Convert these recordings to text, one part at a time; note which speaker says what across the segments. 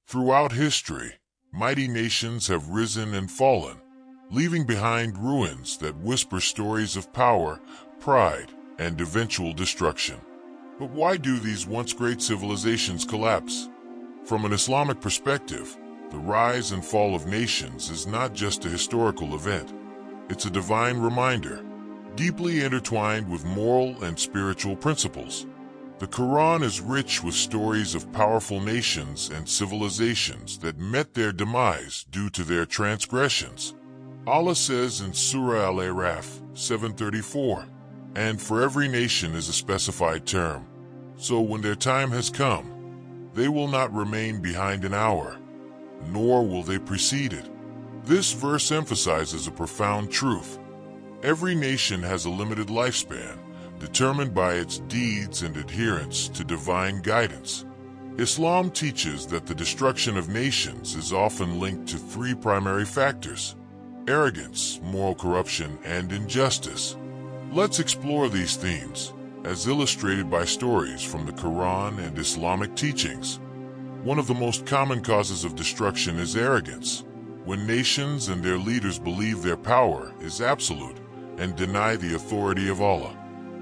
Speaker 1: Throughout history, mighty nations have risen and fallen, leaving behind ruins that whisper stories of power, pride, and eventual destruction. But why do these once great civilizations collapse? From an Islamic perspective, the rise and fall of nations is not just a historical event. It's a divine reminder, deeply intertwined with moral and spiritual principles. The Quran is rich with stories of powerful nations and civilizations that met their demise due to their transgressions. Allah says in Surah Al-Araf 7:34, "And for every nation is a specified term. So when their time has come, they will not remain behind an hour, nor will they precede it." This verse emphasizes a profound truth. Every nation has a limited lifespan, determined by its deeds and adherence to divine guidance. Islam teaches that the destruction of nations is often linked to three primary factors: arrogance, moral corruption, and injustice. Let's explore these themes, as illustrated by stories from the Quran and Islamic teachings. One of the most common causes of destruction is arrogance, when nations and their leaders believe their power is absolute and deny the authority of Allah.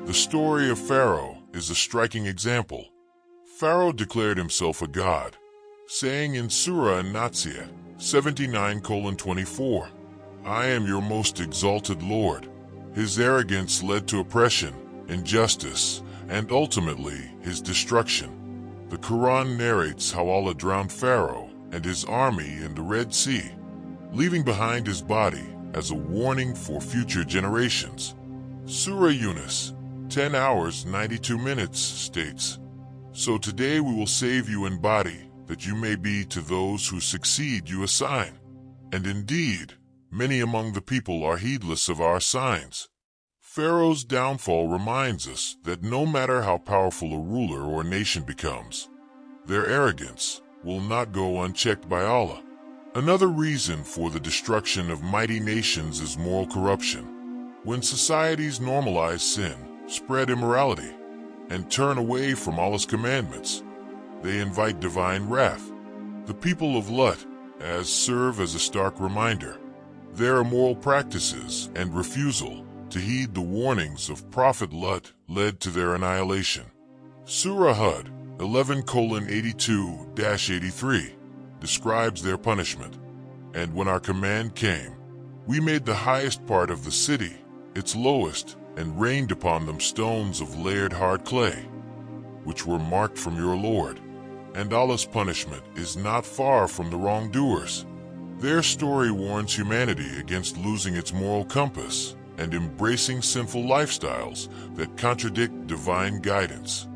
Speaker 1: The story of Pharaoh is a striking example. Pharaoh declared himself a god, saying in Surah An-Nazi'at 79:24, "I am your most exalted Lord." His arrogance led to oppression, injustice, and ultimately his destruction. The Quran narrates how Allah drowned Pharaoh and his army in the Red Sea, leaving behind his body as a warning for future generations. Surah Yunus 10 hours 92 minutes states, "So today we will save you in body, that you may be to those who succeed you a sign." And indeed, many among the people are heedless of our signs. Pharaoh's downfall reminds us that no matter how powerful a ruler or nation becomes, their arrogance will not go unchecked by Allah. Another reason for the destruction of mighty nations is moral corruption. When societies normalize sin, spread immorality, and turn away from Allah's commandments, they invite divine wrath. The people of Lut serve as a stark reminder. Their immoral practices and refusal to heed the warnings of Prophet Lut led to their annihilation. Surah Hud 11:82-83 describes their punishment. "And when our command came, we made the highest part of the city its lowest, and rained upon them stones of layered hard clay, which were marked from your Lord. And Allah's punishment is not far from the wrongdoers." Their story warns humanity against losing its moral compass and embracing sinful lifestyles that contradict divine guidance.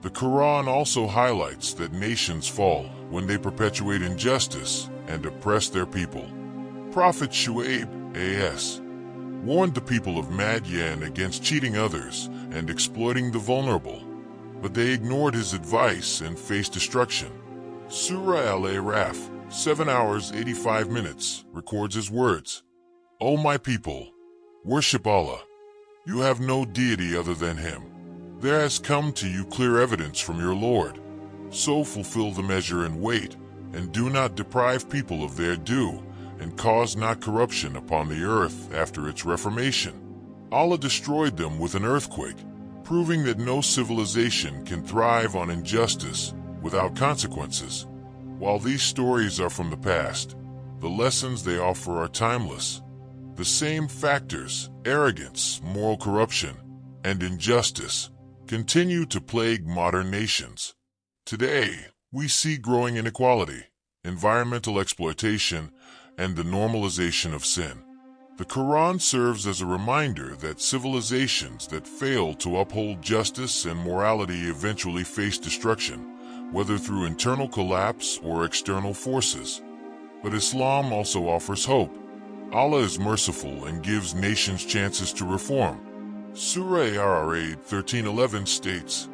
Speaker 1: The Quran also highlights that nations fall when they perpetuate injustice and oppress their people. Prophet Shu'aib A.S. warned the people of Madian against cheating others and exploiting the vulnerable, but they ignored his advice and faced destruction. Surah Al-Araf 7 hours 85 minutes records his words, "O my people, worship Allah. You have no deity other than Him. There has come to you clear evidence from your Lord. So fulfill the measure and weight, and do not deprive people of their due, and cause not corruption upon the earth after its reformation." Allah destroyed them with an earthquake, proving that no civilization can thrive on injustice without consequences. While these stories are from the past, the lessons they offer are timeless. The same factors, arrogance, moral corruption, and injustice, continue to plague modern nations. Today, we see growing inequality, environmental exploitation, and the normalization of sin. The Quran serves as a reminder that civilizations that fail to uphold justice and morality eventually face destruction, whether through internal collapse or external forces. But Islam also offers hope. Allah is merciful and gives nations chances to reform. Surah Ar-Ra'd 13:11 states,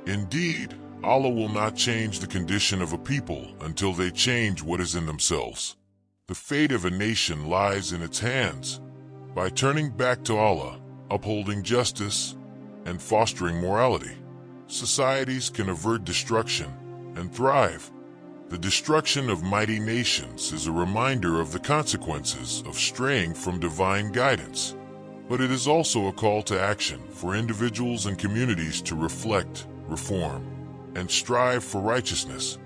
Speaker 1: "Indeed, Allah will not change the condition of a people until they change what is in themselves. The fate of a nation lies in its hands. By turning back to Allah, upholding justice, and fostering morality, societies can avert destruction and thrive." The destruction of mighty nations is a reminder of the consequences of straying from divine guidance. But it is also a call to action for individuals and communities to reflect, reform, and strive for righteousness.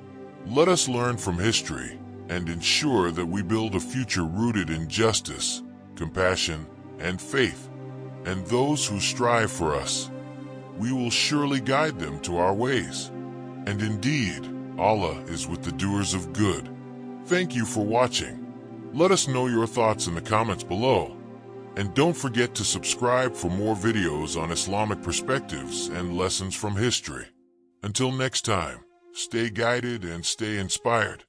Speaker 1: Let us learn from history and ensure that we build a future rooted in justice, compassion, and faith. And those who strive for us, we will surely guide them to our ways. And indeed, Allah is with the doers of good. Thank you for watching. Let us know your thoughts in the comments below. And don't forget to subscribe for more videos on Islamic perspectives and lessons from history. Until next time, stay guided and stay inspired.